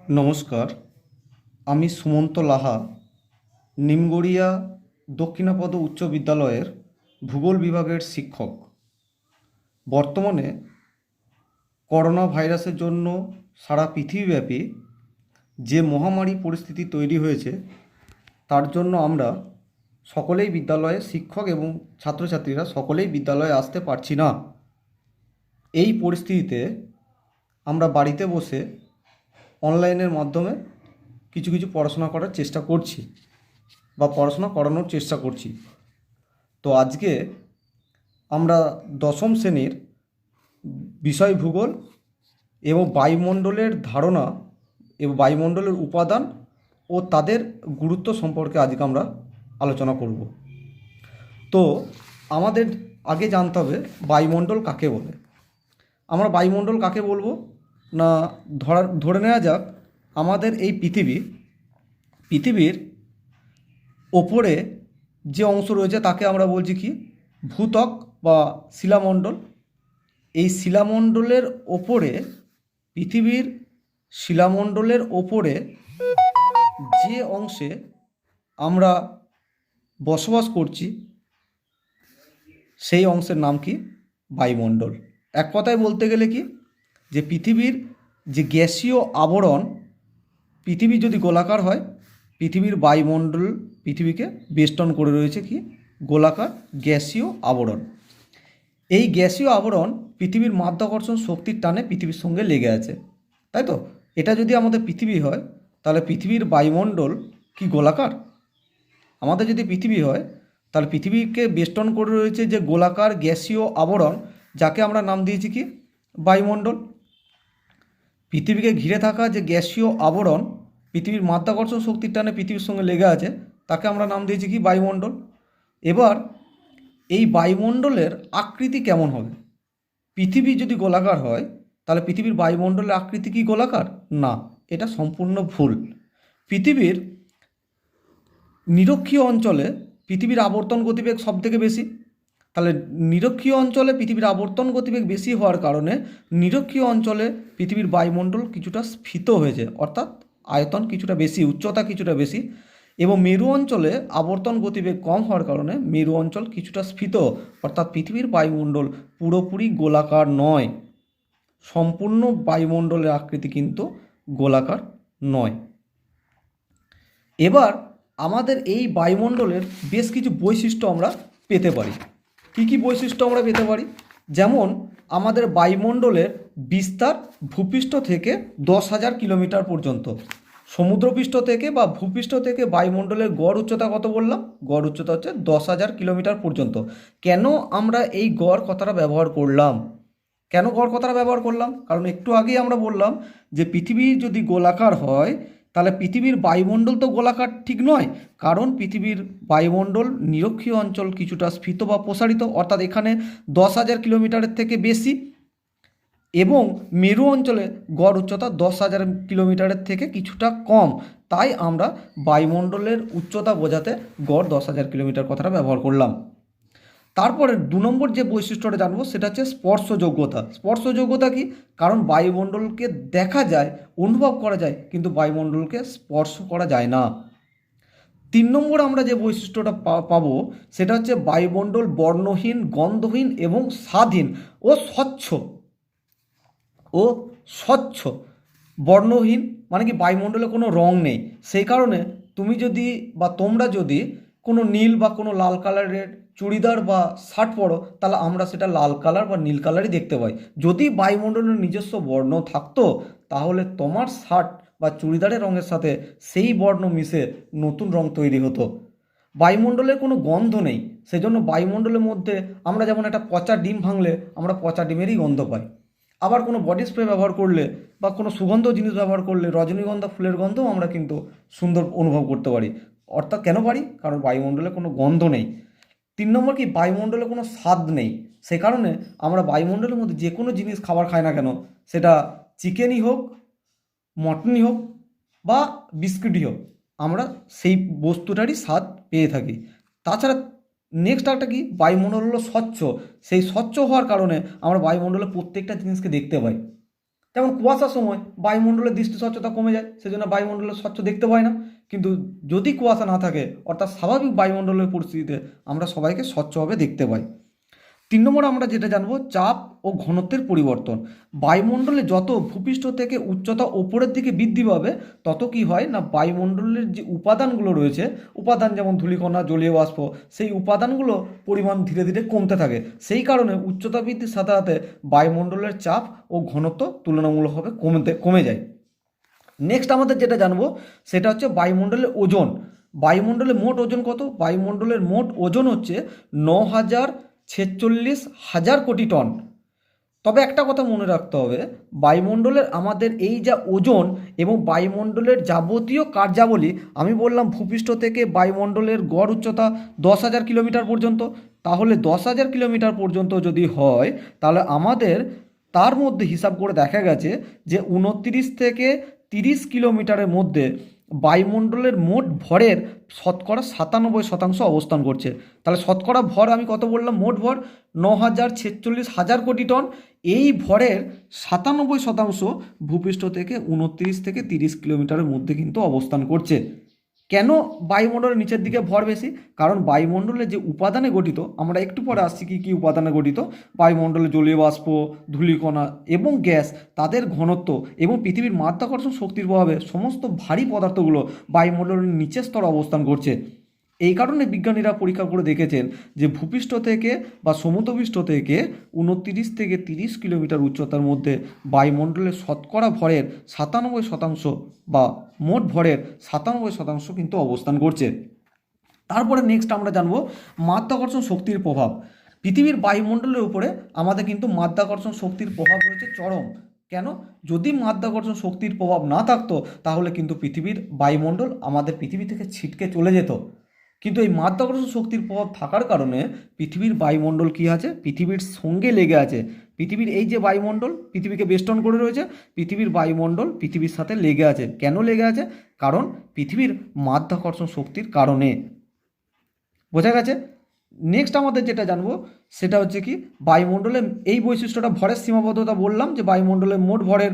নমস্কার, আমি সুমন্ত লাহা, নিমগড়িয়া দক্ষিণাপদ উচ্চ বিদ্যালয়ের ভূগোল বিভাগের শিক্ষক। বর্তমানে করোনা ভাইরাসের জন্য সারা পৃথিবীব্যাপী যে মহামারী পরিস্থিতি তৈরি হয়েছে, তার জন্য আমরা সকলেই বিদ্যালয়ে শিক্ষক এবং ছাত্রছাত্রীরা সকলেই বিদ্যালয়ে আসতে পারছি না। এই পরিস্থিতিতে আমরা বাড়িতে বসে অনলাইনের মাধ্যমে কিছু কিছু পড়াশোনা করার চেষ্টা করছি বা পড়াশোনা করানোর চেষ্টা করছি। তো আজকে আমরা দশম শ্রেণীর বিষয় ভূগোল এবং বায়ুমণ্ডলের ধারণা এবং বায়ুমণ্ডলের উপাদান ও তাদের গুরুত্ব সম্পর্কে আজকে আমরা আলোচনা করব। তো আমাদের আগে জানতে হবে বায়ুমণ্ডল কাকে বলে। আমরা বায়ুমণ্ডল কাকে বলবো না, ধরে নেওয়া যাক আমাদের এই পৃথিবীর ওপরে যে অংশ রয়েছে তাকে আমরা বলছি কি ভূত্বক বা শিলামণ্ডল। এই শিলামণ্ডলের ওপরে পৃথিবীর শিলামণ্ডলের ওপরে যে অংশে আমরা বসবাস করছি সেই অংশের নাম কি বায়ুমণ্ডল। এক কথায় বলতে গেলে কি যে পৃথিবীর যে গ্যাসীয় আবরণ, পৃথিবী যদি গোলাকার হয়, পৃথিবীর বায়ুমণ্ডল পৃথিবীকে বেষ্টন করে রয়েছে কি গোলাকার গ্যাসীয় আবরণ। এই গ্যাসীয় আবরণ পৃথিবীর মাধ্যাকর্ষণ শক্তির টানে পৃথিবীর সঙ্গে লেগে আছে, তাই তো? এটা যদি আমাদের পৃথিবী হয় তাহলে পৃথিবীর বায়ুমণ্ডল কি গোলাকার? আমাদের যদি পৃথিবী হয় তাহলে পৃথিবীকে বেষ্টন করে রয়েছে যে গোলাকার গ্যাসীয় আবরণ, যাকে আমরা নাম দিয়েছি কি বায়ুমণ্ডল। পৃথিবীকে ঘিরে থাকা যে গ্যাসীয় আবরণ পৃথিবীর মাধ্যাকর্ষণ শক্তির টানে পৃথিবীর সঙ্গে লেগে আছে, তাকে আমরা নাম দিয়েছি কি বায়ুমণ্ডল। এবার এই বায়ুমণ্ডলের আকৃতি কেমন হবে? পৃথিবী যদি গোলাকার হয় তাহলে পৃথিবীর বায়ুমণ্ডলের আকৃতি কি গোলাকার? না, এটা সম্পূর্ণ ভুল। পৃথিবীর নিরক্ষীয় অঞ্চলে পৃথিবীর আবর্তন গতিবেগ সবথেকে বেশি। তাহলে নিরক্ষীয় অঞ্চলে পৃথিবীর আবর্তন গতিবেগ বেশি হওয়ার কারণে নিরক্ষীয় অঞ্চলে পৃথিবীর বায়ুমণ্ডল কিছুটা স্ফীত হয়েছে, অর্থাৎ আয়তন কিছুটা বেশি, উচ্চতা কিছুটা বেশি। এবং মেরু অঞ্চলে আবর্তন গতিবেগ কম হওয়ার কারণে মেরু অঞ্চল কিছুটা স্ফীত, অর্থাৎ পৃথিবীর বায়ুমণ্ডল পুরোপুরি গোলাকার নয়। সম্পূর্ণ বায়ুমণ্ডলের আকৃতি কিন্তু গোলাকার নয়। এবার আমাদের এই বায়ুমণ্ডলের বেশ কিছু বৈশিষ্ট্য আমরা পেতে পারি। কী কী বৈশিষ্ট্য আমরা পেতে পারি? যেমন আমাদের বায়ুমণ্ডলের বিস্তার ভূপৃষ্ঠ থেকে 10,000 কিলোমিটার পর্যন্ত। সমুদ্রপৃষ্ঠ থেকে বা ভূপৃষ্ঠ থেকে বায়ুমণ্ডলের গড় উচ্চতা কত বললাম? গড় উচ্চতা হচ্ছে 10,000 কিলোমিটার পর্যন্ত। কেন আমরা এই গড় কথাটা ব্যবহার করলাম? কেন গড় কথাটা ব্যবহার করলাম? কারণ একটু আগেই আমরা বললাম যে পৃথিবী যদি গোলাকার হয় তাহলে পৃথিবীর বায়ুমণ্ডল তো গোলাকার ঠিক নয়, কারণ পৃথিবীর বায়ুমণ্ডল নিরক্ষীয় অঞ্চল কিছুটা স্ফীত বা প্রসারিত, অর্থাৎ এখানে 10,000 কিলোমিটারের থেকে বেশি, এবং মেরু অঞ্চলে গড় উচ্চতা 10,000 কিলোমিটারের থেকে কিছুটা কম। তাই আমরা বায়ুমণ্ডলের উচ্চতা বোঝাতে গড় 10,000 কিলোমিটার কথাটা ব্যবহার করলাম। তারপরে 2 নম্বর যে বৈশিষ্ট্যটা জানবো সেটা হচ্ছে স্পর্শযোগ্যতা। স্পর্শযোগ্যতা কি? কারণ বায়ুমণ্ডলকে দেখা যায়, অনুভব করা যায়, কিন্তু বায়ুমণ্ডলকে স্পর্শ করা যায় না। 3 নম্বর আমরা যে বৈশিষ্ট্যটা পাবো সেটা হচ্ছে বায়ুমণ্ডল বর্ণহীন, গন্ধহীন এবং স্বাদহীন ও স্বচ্ছ। ও স্বচ্ছ। বর্ণহীন মানে কি বায়ুমণ্ডলে কোনো রং নেই। সেই কারণে তুমি যদি বা তোমরা যদি কোনো নীল বা কোনো লাল কালারের চুড়িদার বা শার্ট পরো তাহলে আমরা সেটা লাল কালার বা নীল কালারই দেখতে পাই। যদি বায়ুমণ্ডলের নিজস্ব বর্ণ থাকতো তাহলে তোমার শার্ট বা চুড়িদারের রঙের সাথে সেই বর্ণ মিশে নতুন রং তৈরি হতো। বায়ুমণ্ডলের কোনো গন্ধ নেই, সেজন্য বায়ুমণ্ডলের মধ্যে আমরা যেমন একটা পচা ডিম ভাঙলে আমরা পচা ডিমেরই গন্ধ পাই। আবার কোনো বডি স্প্রে ব্যবহার করলে বা কোনো সুগন্ধ জিনিস ব্যবহার করলে রজনীগন্ধা ফুলের গন্ধও আমরা কিন্তু সুন্দর অনুভব করতে পারি। অর্থাৎ কেন পারি? কারণ বায়ুমণ্ডলে কোনো গন্ধ নেই। 3 নম্বর কি? বায়ুমণ্ডলে কোনো স্বাদ নেই। সে কারণে আমরা বায়ুমণ্ডলের মধ্যে যে কোনো জিনিস খাবার খাই না কেন, সেটা চিকেনই হোক, মটনই হোক বা বিস্কিটই হোক, আমরা সেই বস্তুটারই স্বাদ পেয়ে থাকি। তাছাড়া নেক্সট একটা কি? বায়ুমণ্ডল হলো স্বচ্ছ। সেই স্বচ্ছ হওয়ার কারণে আমরা বায়ুমণ্ডলে প্রত্যেকটা জিনিসকে দেখতে পাই। যেমন কুয়াশার সময় বায়ুমণ্ডলের দৃষ্টি স্বচ্ছতা কমে যায়, সেজন্য বায়ুমণ্ডলের স্বচ্ছ দেখতে পাই না। কিন্তু যদি কুয়াশা না থাকে অর্থাৎ স্বাভাবিক বায়ুমণ্ডলের পরিস্থিতিতে আমরা সবাইকে স্বচ্ছভাবে দেখতে পাই। 3 নম্বর আমরা যেটা জানবো, চাপ ও ঘনত্বের পরিবর্তন। বায়ুমণ্ডলে যত ভূপৃষ্ঠ থেকে উচ্চতা ওপরের দিকে বৃদ্ধি পাবে তত কি হয় না, বায়ুমণ্ডলের যে উপাদানগুলো রয়েছে, উপাদান যেমন ধূলিকণা, জলীয় বাষ্প, সেই উপাদানগুলো পরিমাণ ধীরে ধীরে কমতে থাকে। সেই কারণে উচ্চতা বৃদ্ধির সাথে সাথে বায়ুমণ্ডলের চাপ ও ঘনত্ব তুলনামূলকভাবে কমে যায়। নেক্সট আমাদের যেটা জানবো সেটা হচ্ছে বায়ুমণ্ডলের ওজন। বায়ুমণ্ডলের মোট ওজন কত? বায়ুমণ্ডলের মোট ওজন হচ্ছে 9,46,000 কোটি টন। তবে একটা কথা মনে রাখতে হবে, বায়ুমণ্ডলের আমাদের এই যা ওজন এবং বায়ুমণ্ডলের যাবতীয় কার্যাবলী, আমি বললাম ভূপৃষ্ঠ থেকে বায়ুমণ্ডলের গড় উচ্চতা 10,000 কিলোমিটার পর্যন্ত। তাহলে 10,000 কিলোমিটার পর্যন্ত যদি হয় তাহলে আমাদের তার মধ্যে হিসাব করে দেখা গেছে যে 29 থেকে 30 কিলোমিটারের মধ্যে বায়ুমণ্ডলের মোট ভরের শতকরা 97% অবস্থান করছে। তাহলে শতকরা ভর আমি কত বললাম? মোট ভর 9,46,000 কোটি টন। এই ভরের 97% ভূপৃষ্ঠ থেকে 29 থেকে 30 কিলোমিটারের মধ্যে কিন্তু অবস্থান করছে। কেন বায়ুমণ্ডলের নিচের দিকে ভর বেশি? কারণ বায়ুমণ্ডলে যে উপাদানে গঠিত, আমরা একটু পরে আসছি কী কী উপাদানে গঠিত, বায়ুমণ্ডলে জলীয় বাষ্প, ধূলিকণা এবং গ্যাস, তাদের ঘনত্ব এবং পৃথিবীর মাধ্যাকর্ষণ শক্তির প্রভাবে সমস্ত ভারী পদার্থগুলো বায়ুমণ্ডলের নিচের স্তরে অবস্থান করছে। এই কারণে বিজ্ঞানীরা পরীক্ষা করে দেখেছেন যে ভূপৃষ্ঠ থেকে বা সমুদ্রপৃষ্ঠ থেকে 29 থেকে 30 কিলোমিটার উচ্চতার মধ্যে বায়ুমণ্ডলের শতকরা ভরের 97% বা মোট ভরের 97% কিন্তু অবস্থান করছে। তারপরে নেক্সট আমরা জানবো মাধ্যাকর্ষণ শক্তির প্রভাব। পৃথিবীর বায়ুমণ্ডলের উপরে আমাদের কিন্তু মাধ্যাকর্ষণ শক্তির প্রভাব রয়েছে চরম। কেন? যদি মাধ্যাকর্ষণ শক্তির প্রভাব না থাকতো তাহলে কিন্তু পৃথিবীর বায়ুমণ্ডল আমাদের পৃথিবী থেকে ছিটকে চলে যেত। কিন্তু এই মাধ্যাকর্ষণ শক্তির প্রভাব থাকার কারণে পৃথিবীর বায়ুমণ্ডল কী আছে? পৃথিবীর সঙ্গে লেগে আছে। পৃথিবীর এই যে বায়ুমণ্ডল পৃথিবীকে বেষ্টন করে রয়েছে, পৃথিবীর বায়ুমণ্ডল পৃথিবীর সাথে লেগে আছে। কেন লেগে আছে? কারণ পৃথিবীর মাধ্যাকর্ষণ শক্তির কারণে। বোঝা গেছে? নেক্সট আমাদের যেটা জানবো সেটা হচ্ছে কি, বায়ুমণ্ডলে এই বৈশিষ্ট্যটা ভরের সীমাবদ্ধতা বললাম যে বায়ুমণ্ডলের মোট ভরের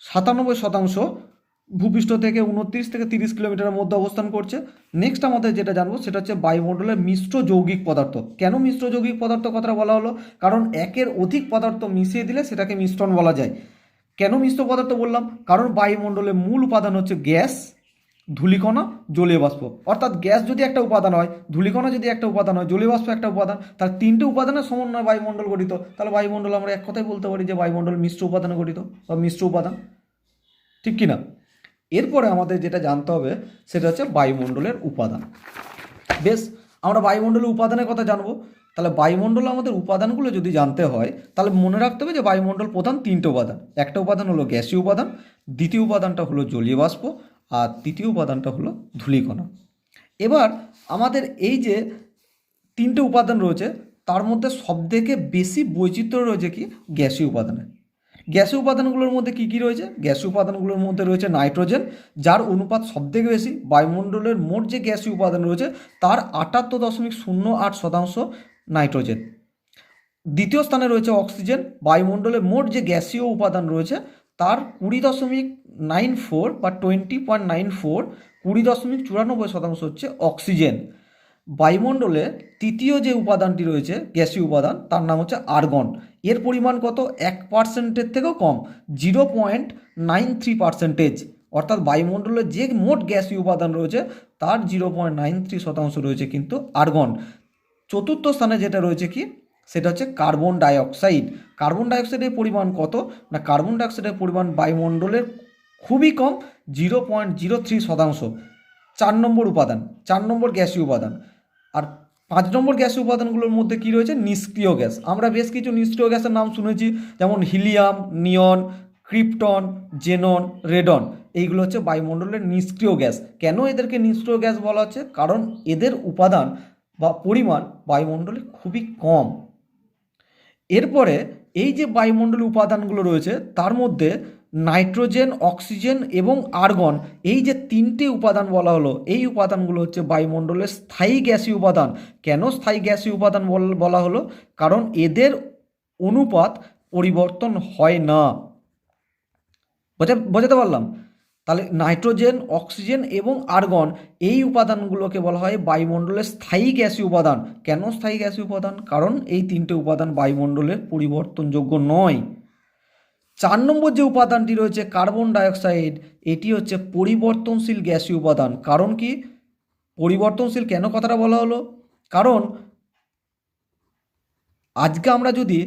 97% ভূপৃষ্ঠ থেকে 29 থেকে 30 কিলোমিটারের মধ্যে অবস্থান করছে। নেক্সট আমাদের যেটা জানবো সেটা হচ্ছে বায়ুমণ্ডলের মিশ্র যৌগিক পদার্থ। কেন মিশ্র যৌগিক পদার্থ কথাটা বলা হলো? কারণ একের অধিক পদার্থ মিশিয়ে দিলে সেটাকে মিশ্রণ বলা যায়। কেন মিশ্র পদার্থ বললাম? কারণ বায়ুমণ্ডলের মূল উপাদান হচ্ছে গ্যাস, ধূলিকণা, জলীয় বাষ্প। অর্থাৎ গ্যাস যদি একটা উপাদান হয়, ধূলিকণা যদি একটা উপাদান হয়, জলীয় বাষ্প একটা উপাদান, তার 3টে উপাদানের সমন্বয়ে বায়ুমণ্ডল গঠিত। তাহলে বায়ুমণ্ডল আমরা এক কথায় বলতে পারি যে বায়ুমণ্ডল মিশ্র উপাদানে গঠিত বা মিশ্র উপাদান, ঠিক কি না? এরপরে আমাদের যেটা জানতে হবে সেটা হচ্ছে বায়ুমণ্ডলের উপাদান। বেশ, আমরা বায়ুমণ্ডলের উপাদানের কথা জানবো। তাহলে বায়ুমণ্ডলে আমাদের উপাদানগুলো যদি জানতে হয় তাহলে মনে রাখতে হবে যে বায়ুমণ্ডল প্রধান 3টে উপাদান। একটা উপাদান হলো গ্যাসীয় উপাদান, দ্বিতীয় উপাদানটা হলো জলীয় বাষ্প, আর তৃতীয় উপাদানটা হলো ধূলিকণা। এবার আমাদের এই যে 3টে উপাদান রয়েছে তার মধ্যে সবথেকে বেশি বৈচিত্র্য রয়েছে কি গ্যাসীয় উপাদানে। গ্যাসীয় উপাদানগুলোর মধ্যে কী কী রয়েছে? গ্যাসীয় উপাদানগুলোর মধ্যে রয়েছে নাইট্রোজেন, যার অনুপাত সবথেকে বেশি। বায়ুমণ্ডলের মোট যে গ্যাসীয় উপাদান রয়েছে তার 78.08% নাইট্রোজেন। দ্বিতীয় স্থানে রয়েছে অক্সিজেন। বায়ুমণ্ডলের মোট যে গ্যাসীয় উপাদান রয়েছে তার 20.94 বা 20.94, 20.94% হচ্ছে অক্সিজেন। বায়ুমণ্ডলে তৃতীয় যে উপাদানটি রয়েছে গ্যাসীয় উপাদান তার নাম হচ্ছে আর্গন। এর পরিমাণ কত? 1%-এর থেকেও কম, 0.93%। অর্থাৎ বায়ুমণ্ডলের যে মোট গ্যাসীয় উপাদান রয়েছে তার 0.93% রয়েছে কিন্তু আর্গন। চতুর্থ স্থানে যেটা রয়েছে কি, সেটা হচ্ছে কার্বন ডাইঅক্সাইড। কার্বন ডাইঅক্সাইডের পরিমাণ কত না, কার্বন ডাইঅক্সাইডের পরিমাণ বায়ুমণ্ডলের খুবই কম, 0.03%। 4 নম্বর উপাদান, 4 নম্বর গ্যাসীয় উপাদান। আর 5 নম্বর গ্যাসীয় উপাদানগুলোর মধ্যে কি রয়েছে? নিষ্ক্রিয় গ্যাস। আমরা বেশ কিছু নিষ্ক্রিয় গ্যাসের নাম শুনেছি, যেমন হিলিয়াম, নিয়ন, ক্রিপ্টন, জেনন, রেডন। এইগুলো হচ্ছে বায়ুমণ্ডলের নিষ্ক্রিয় গ্যাস। কেন এদেরকে নিষ্ক্রিয় গ্যাস বলা হচ্ছে? কারণ এদের উপাদান বা পরিমাণ বায়ুমণ্ডলে খুবই কম। এরপরে এই যে বায়ুমণ্ডলীয় উপাদানগুলো রয়েছে তার মধ্যে নাইট্রোজেন, অক্সিজেন এবং আর্গন, এই যে 3টে উপাদান বলা হলো, এই উপাদানগুলো হচ্ছে বায়ুমণ্ডলের স্থায়ী গ্যাসীয় উপাদান। কেন স্থায়ী গ্যাসীয় উপাদান বলা হলো? কারণ এদের অনুপাত পরিবর্তন হয় না। বোঝাতে পারলাম? তাহলে নাইট্রোজেন, অক্সিজেন এবং আর্গন এই উপাদানগুলোকে বলা হয় বায়ুমণ্ডলের স্থায়ী গ্যাসীয় উপাদান। কেন স্থায়ী গ্যাসীয় উপাদান? কারণ এই তিনটে উপাদান বায়ুমণ্ডলের পরিবর্তনযোগ্য নয়। 4 নম্বর যে উপাদানটি রয়েছে কার্বন ডাইঅক্সাইড, এটি হচ্ছে পরিবর্তনশীল গ্যাসীয় উপাদান। কারণ কি পরিবর্তনশীল কেন কথাটা বলা হলো? কারণ আজকে আমরা যদি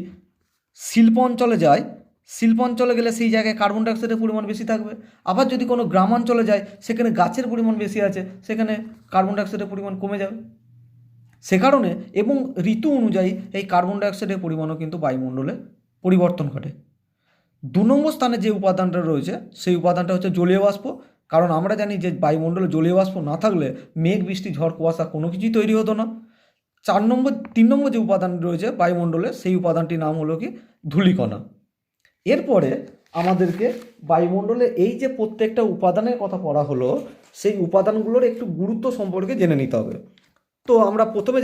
শিল্প অঞ্চলে যাই, শিল্প অঞ্চলে গেলে সেই জায়গায় কার্বন ডাইঅক্সাইডের পরিমাণ বেশি থাকবে। আবার যদি কোনো গ্রামাঞ্চলে যায়, সেখানে গাছের পরিমাণ বেশি আছে, সেখানে কার্বন ডাইঅক্সাইডের পরিমাণ কমে যাবে। সে কারণে এবং ঋতু অনুযায়ী এই কার্বন ডাইঅক্সাইডের পরিমাণও কিন্তু বায়ুমণ্ডলে পরিবর্তন ঘটে। 2 নম্বর স্থানে যে উপাদানটা রয়েছে সেই উপাদানটা হচ্ছে জলীয় বাষ্প। কারণ আমরা জানি যে বায়ুমণ্ডলে জলীয় বাষ্প না থাকলে মেঘ, বৃষ্টি, ঝড়, কুয়াশা কোনো কিছুই তৈরি হতো না। 3 নম্বর যে উপাদান রয়েছে বায়ুমণ্ডলে সেই উপাদানটির নাম হলো কি ধূলিকণা। এরপরে আমাদেরকে বায়ুমণ্ডলে এই যে প্রত্যেকটা উপাদানের কথা পড়া হলো, সেই উপাদানগুলোর একটু গুরুত্ব সম্পর্কে জেনে নিতে হবে। তো আমরা প্রথমে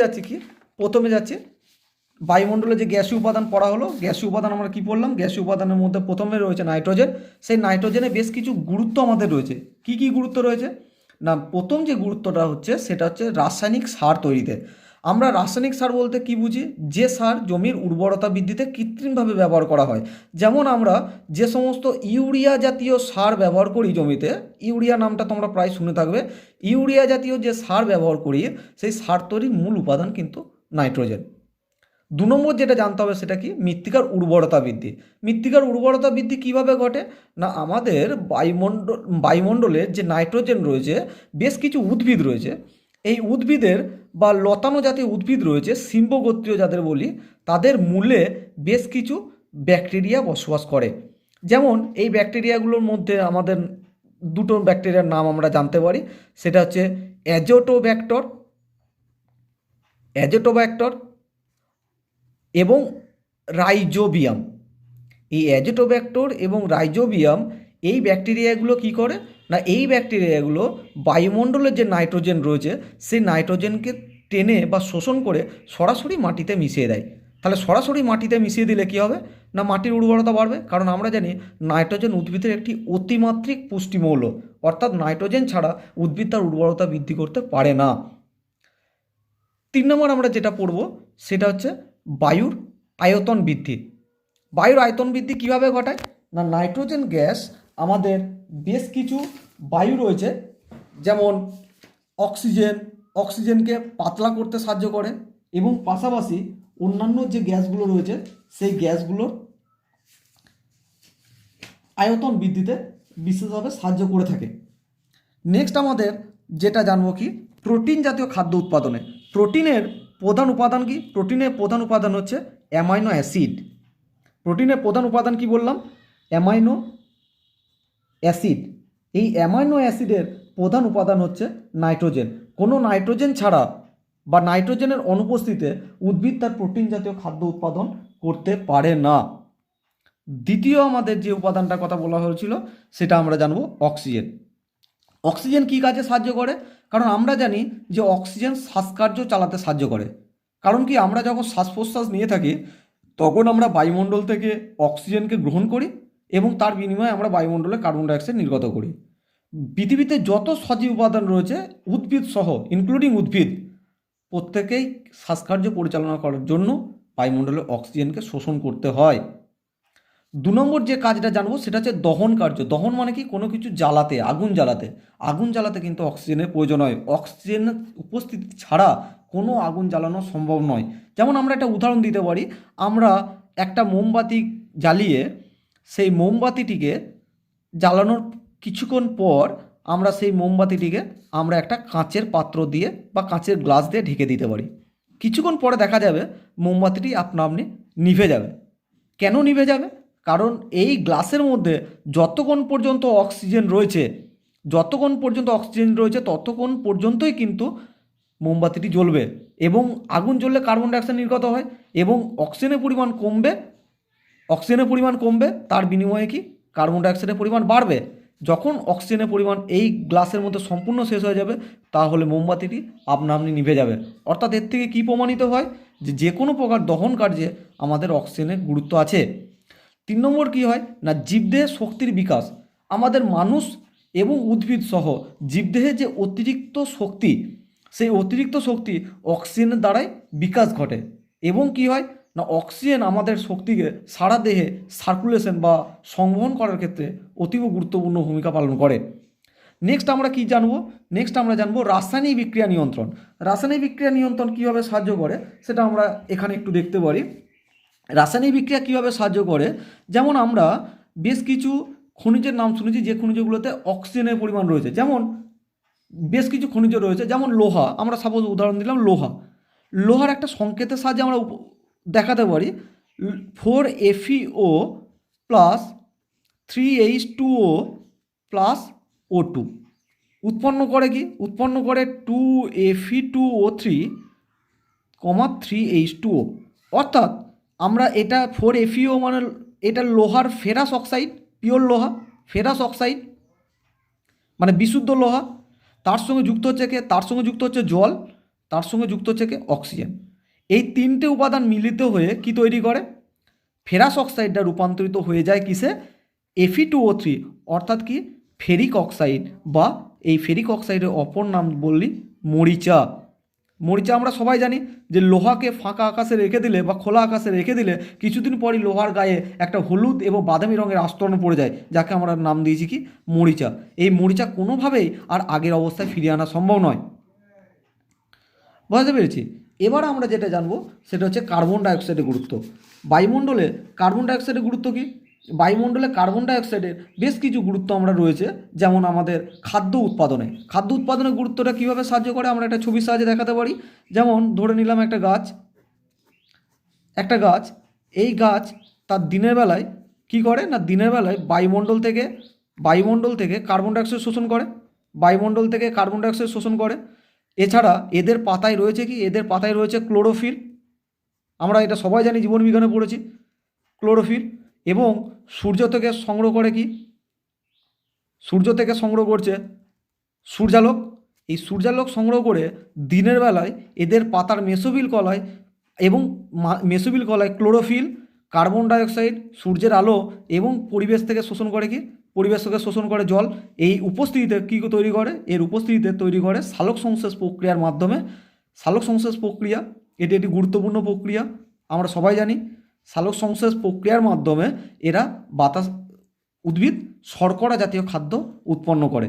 যাচ্ছি বায়ুমণ্ডলে যে গ্যাসীয় উপাদান পড়া হলো, গ্যাসীয় উপাদান আমরা কি পড়লাম? গ্যাসীয় উপাদানের মধ্যে প্রথমে রয়েছে নাইট্রোজেন। সেই নাইট্রোজেনে বেশ কিছু গুরুত্ব আমাদের রয়েছে। কি কি গুরুত্ব রয়েছে? না, প্রথম যে গুরুত্বটা হচ্ছে সেটা হচ্ছে রাসায়নিক সার তৈরিতে। আমরা রাসায়নিক সার বলতে কি বুঝি? যে সার জমির উর্বরতা বৃদ্ধিতে কৃত্রিমভাবে ব্যবহার করা হয়। যেমন আমরা যে সমস্ত ইউরিয়া জাতীয় সার ব্যবহার করি জমিতে, ইউরিয়া নামটা তোমরা প্রায় শুনে থাকবে। ইউরিয়া জাতীয় যে সার ব্যবহার করি, সেই সার তৈরির মূল উপাদান কিন্তু নাইট্রোজেন। 2 নম্বর যেটা জানতে হবে সেটা কি? মৃত্তিকার উর্বরতা বৃদ্ধি। মৃত্তিকার উর্বরতা বৃদ্ধি কিভাবে ঘটে? না, আমাদের বায়ুমণ্ডলের যে নাইট্রোজেন রয়েছে, বেশ কিছু উদ্ভিদ রয়েছে, এই উদ্ভিদের বা লতানো জাতীয় উদ্ভিদ রয়েছে, সিম্বগোত্রীয় যাদের বলি, তাদের মূলে বেশ কিছু ব্যাকটেরিয়া বসবাস করে। যেমন এই ব্যাকটেরিয়াগুলোর মধ্যে আমাদের 2টো ব্যাকটেরিয়ার নাম আমরা জানতে পারি। সেটা হচ্ছে অ্যাজোটোব্যাক্টর এবং রাইজোবিয়াম। এই অ্যাজোটোব্যাক্টর এবং রাইজোবিয়াম এই ব্যাকটেরিয়াগুলো কি করে? না, এই ব্যাকটেরিয়াগুলো বায়ুমণ্ডলের যে নাইট্রোজেন রয়েছে সেই নাইট্রোজেনকে টেনে বা শোষণ করে সরাসরি মাটিতে মিশিয়ে দেয়। তাহলে সরাসরি মাটিতে মিশিয়ে দিলে কি হবে? না, মাটির উর্বরতা বাড়বে। কারণ আমরা জানি নাইট্রোজেন উদ্ভিদের একটি অতিমাত্রিক পুষ্টিমৌল, অর্থাৎ নাইট্রোজেন ছাড়া উদ্ভিদ তার উর্বরতা বৃদ্ধি করতে পারে না। 3 নম্বর আমরা যেটা পড়ব সেটা হচ্ছে বায়ুর আয়তন বৃদ্ধি। বায়ুর আয়তন বৃদ্ধি কিভাবে ঘটায়? না, নাইট্রোজেন গ্যাস আমাদের বেশ কিছু বায়ু রয়েছে, যেমন অক্সিজেনকে পাতলা করতে সাহায্য করে এবং পাশাপাশি অন্যান্য যে গ্যাসগুলো রয়েছে সেই গ্যাসগুলোর আয়তন বৃদ্ধিতে বিশেষভাবে সাহায্য করে থাকে। নেক্সট আমাদের যেটা জানবো কি? প্রোটিন জাতীয় খাদ্য উৎপাদনে। প্রোটিনের প্রধান উপাদান কি? প্রোটিনের প্রধান উপাদান হচ্ছে অ্যামাইনো অ্যাসিড। প্রোটিনের প্রধান উপাদান কি বললাম? Amino acid. এই অ্যামাইনো অ্যাসিডের প্রধান উপাদান হচ্ছে নাইট্রোজেন। কোনো নাইট্রোজেন ছাড়া বা নাইট্রোজেনের অনুপস্থিতিতে উদ্ভিদ তার প্রোটিন জাতীয় খাদ্য উৎপাদন করতে পারে না। দ্বিতীয় আমাদের যে উপাদানটার কথা বলা হয়েছিল সেটা আমরা জানবো অক্সিজেন। অক্সিজেন কী কাজে সাহায্য করে? কারণ আমরা জানি যে অক্সিজেন শ্বাসকার্য চালাতে সাহায্য করে। কারণ কি, আমরা যখন শ্বাস প্রশ্বাস নিয়ে থাকি তখন আমরা বায়ুমণ্ডল থেকে অক্সিজেনকে গ্রহণ করি এবং তার বিনিময়ে আমরা বায়ুমণ্ডলে কার্বন ডাইঅক্সাইড নির্গত করি। পৃথিবীতে যত সজীব উপাদান রয়েছে, উদ্ভিদ সহ ইনক্লুডিং উদ্ভিদ, প্রত্যেকেই শ্বাসকার্য পরিচালনা করার জন্য বায়ুমণ্ডলে অক্সিজেনকে শোষণ করতে হয়। 2 নম্বর যে কাজটা জানবো সেটা হচ্ছে দহন কার্য। দহন মানে কি? কোনো কিছু জ্বালাতে, আগুন জ্বালাতে কিন্তু অক্সিজেনের প্রয়োজন হয়। অক্সিজেনের উপস্থিতি ছাড়া কোনো আগুন জ্বালানো সম্ভব নয়। যেমন আমরা একটা উদাহরণ দিতে পারি, আমরা একটা মোমবাতি জ্বালিয়ে সেই মোমবাতিটিকে জ্বালানোর কিছুক্ষণ পর আমরা সেই মোমবাতিটিকে আমরা একটা কাঁচের পাত্র দিয়ে বা কাঁচের গ্লাস দিয়ে ঢেকে দিতে পারি। কিছুক্ষণ পরে দেখা যাবে মোমবাতিটি আপনা আপনি নিভে যাবে। কেন নিভে যাবে? কারণ এই গ্লাসের মধ্যে যতক্ষণ পর্যন্ত অক্সিজেন রয়েছে ততক্ষণ পর্যন্তই কিন্তু মোমবাতিটি জ্বলবে এবং আগুন জ্বললে কার্বন ডাইঅক্সাইড নির্গত হয় এবং অক্সিজেনের পরিমাণ কমবে, তার বিনিময়ে কি কার্বন ডাইঅক্সাইডের পরিমাণ বাড়বে। যখন অক্সিজেনের পরিমাণ এই গ্লাসের মধ্যে সম্পূর্ণ শেষ হয়ে যাবে তাহলে মোমবাতিটি আপনা আপনি নিভে যাবে। অর্থাৎ এর থেকে কী প্রমাণিত হয়? যে কোনো প্রকার দহন কার্যে আমাদের অক্সিজেনের গুরুত্ব আছে। 3 নম্বর কী হয়? না, জীবদেহের শক্তির বিকাশ। আমাদের মানুষ এবং উদ্ভিদ সহ জীবদেহে যে অতিরিক্ত শক্তি, সেই অতিরিক্ত শক্তি অক্সিজেনের দ্বারাই বিকাশ ঘটে এবং কি হয় না অক্সিজেন আমাদের শক্তিকে সারা দেহে সার্কুলেশন বা সংবহন করার ক্ষেত্রে অতীব গুরুত্বপূর্ণ ভূমিকা পালন করে। নেক্সট আমরা কি জানবো? নেক্সট আমরা জানবো রাসায়নিক বিক্রিয়া নিয়ন্ত্রণ। রাসায়নিক বিক্রিয়া নিয়ন্ত্রণ কীভাবে সাহায্য করে সেটা আমরা এখানে একটু দেখতে পারি। রাসায়নিক বিক্রিয়া কীভাবে সাহায্য করে, যেমন আমরা বেশ কিছু খনিজের নাম শুনেছি যে খনিজগুলোতে অক্সিজেনের পরিমাণ রয়েছে, যেমন বেশ কিছু খনিজ রয়েছে, যেমন লোহা। আমরা সাপোজ উদাহরণ দিলাম লোহা। লোহার একটা সংকেতের সাহায্যে আমরা দেখাতে পারি 4Fe2O plus 3H2O plus O2 উৎপন্ন করে কি? উৎপন্ন করে 2Fe2O3, 3H2O। অর্থাৎ আমরা এটা 4Fe মানে এটা লোহার ফেরাস অক্সাইড, পিওর লোহা, ফেরাস অক্সাইড মানে বিশুদ্ধ লোহা। তার সঙ্গে যুক্ত হচ্ছে কে? তার সঙ্গে যুক্ত হচ্ছে জল, তার সঙ্গে যুক্ত হচ্ছে কে? অক্সিজেন। এই তিনটে উপাদান মিলিত হয়ে কি তৈরি করে? ফেরাস অক্সাইডটা রূপান্তরিত হয়ে যায় কিসে? Fe2O3, অর্থাৎ কি ফেরিক অক্সাইড, বা এই ফেরিক অক্সাইডের অপর নাম বললি মরিচা। মরিচা আমরা সবাই জানি যে লোহাকে ফাঁকা আকাশে রেখে দিলে বা খোলা আকাশে রেখে দিলে কিছুদিন পরই লোহার গায়ে একটা হলুদ এবং বাদামি রঙের আস্তরণ পড়ে যায়, যাকে আমরা নাম দিয়েছি কি মরিচা। এই মরিচা কোনোভাবেই আর আগের অবস্থায় ফিরিয়ে আনা সম্ভব নয়। বুঝতে পেরেছি? এবার আমরা যেটা জানবো সেটা হচ্ছে কার্বন ডাইঅক্সাইডের গুরুত্ব। বায়ুমণ্ডলে কার্বন ডাইঅক্সাইডের গুরুত্ব কি? বায়ুমণ্ডলে কার্বন ডাইঅক্সাইডের বেশ কিছু গুরুত্ব আমরা রয়েছে, যেমন আমাদের খাদ্য উৎপাদনে। খাদ্য উৎপাদনের গুরুত্বটা কীভাবে সাহায্য করে আমরা একটা ছবির সাহায্যে দেখাতে পারি। যেমন ধরে নিলাম একটা গাছ, এই গাছ তার দিনের বেলায় কি করে না, দিনের বেলায় বায়ুমণ্ডল থেকে কার্বন ডাইঅক্সাইড শোষণ করে, বায়ুমণ্ডল থেকে কার্বন ডাইঅক্সাইড শোষণ করে। এছাড়া এদের পাতায় রয়েছে কি? এদের পাতায় রয়েছে ক্লোরোফিল। আমরা এটা সবাই জানি, জীবন বিজ্ঞানে পড়েছি ক্লোরোফিল। এবং সূর্য থেকে সংগ্রহ করে কি? সূর্য থেকে সংগ্রহ করছে সূর্যালোক। এই সূর্যালোক সংগ্রহ করে দিনের বেলায় এদের পাতার মেসোবিল কলায় ক্লোরোফিল, কার্বন ডাইঅক্সাইড, সূর্যের আলো এবং পরিবেশ থেকে শোষণ করে কি? পরিবেশ থেকে শোষণ করে জল। এই উপস্থিতিতে কী তৈরি করে? এর উপস্থিতিতে তৈরি করে সালোক সংশ্লেষ প্রক্রিয়ার মাধ্যমে। সালোক সংশ্লেষ প্রক্রিয়া এটি একটি গুরুত্বপূর্ণ প্রক্রিয়া, আমরা সবাই জানি। সালোক সংশ্লেষ প্রক্রিয়ার মাধ্যমে এরা উদ্ভিদ শর্করা জাতীয় খাদ্য উৎপন্ন করে।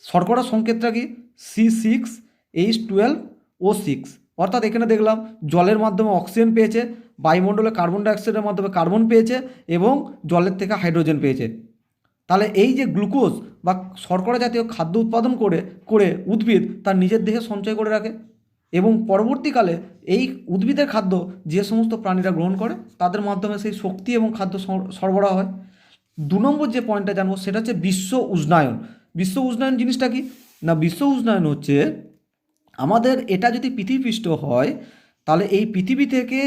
শর্করা সংকেতটা কি? C6H12O6। অর্থাৎ এখানে দেখলাম জলের মাধ্যমে অক্সিজেন পেয়েছে, বায়ুমণ্ডলে কার্বন ডাইঅক্সাইডের মাধ্যমে কার্বন পেয়েছে এবং জলের থেকে হাইড্রোজেন পেয়েছে। তাহলে এই যে গ্লুকোজ বা শর্করা জাতীয় খাদ্য উৎপাদন করে উদ্ভিদ তার নিজের দেহে সঞ্চয় করে রাখে এবং পরবর্তীকালে এই উদ্ভিদের খাদ্য যে সমস্ত প্রাণীরা গ্রহণ করে তাদের মাধ্যমে সেই শক্তি এবং খাদ্য সরবরাহ হয়। 2 নম্বর যে পয়েন্টটা জানবো সেটা হচ্ছে বিশ্ব উষ্ণায়ন। বিশ্ব উষ্ণায়ন জিনিসটা কি না, বিশ্ব উষ্ণায়ন হচ্ছে আমাদের এটা যদি পৃথিবীপৃষ্ঠ হয় তাহলে এই পৃথিবী থেকে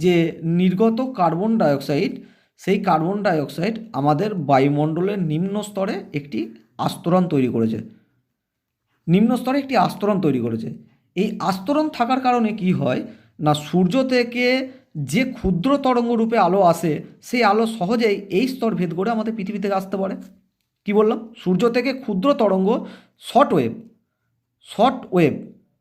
যে নির্গত কার্বন ডাইঅক্সাইড, সেই কার্বন ডাইঅক্সাইড আমাদের বায়ুমণ্ডলের নিম্ন স্তরে একটি আস্তরণ তৈরি করেছে। এই আস্তরণ থাকার কারণে কি হয় না, সূর্য থেকে যে ক্ষুদ্র তরঙ্গ রূপে আলো আসে সেই আলো সহজেই এই স্তর ভেদ করে আমাদের পৃথিবী থেকে আসতে পারে। কি বললাম? সূর্য থেকে ক্ষুদ্র তরঙ্গ, শর্ট ওয়েভ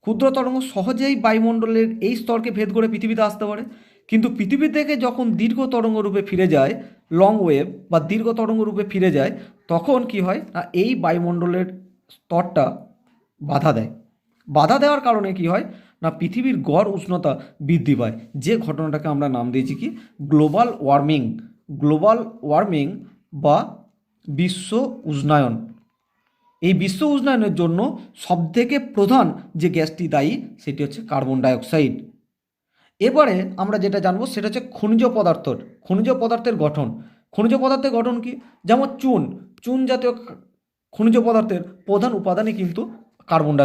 ক্ষুদ্র তরঙ্গ সহজেই বায়ুমণ্ডলের এই স্তরকে ভেদ করে পৃথিবীতে আসতে পারে। কিন্তু পৃথিবী থেকে যখন দীর্ঘ তরঙ্গ রূপে ফিরে যায়, লং ওয়েভ বা দীর্ঘ তরঙ্গ রূপে ফিরে যায়, তখন কি হয় না, এই বায়ুমণ্ডলের স্তরটা বাধা দেওয়ার কারণে কি হয় না, পৃথিবীর গড় উষ্ণতা বৃদ্ধি পায়, যে ঘটনাটাকে আমরা নাম দিয়েছি কি গ্লোবাল ওয়ার্মিং বা বিশ্ব উষ্ণায়ন। এই বিশ্ব উষ্ণায়নের জন্য সবথেকে প্রধান যে গ্যাসটি দায়ী সেটি হচ্ছে কার্বন ডাইঅক্সাইড। এবারে আমরা যেটা জানবো সেটা হচ্ছে খনিজ পদার্থের গঠন। খনিজ পদার্থের গঠন কি? যেমন চুন জাতীয় খনিজ পদার্থের প্রধান উপাদানই কিন্তু কার্বন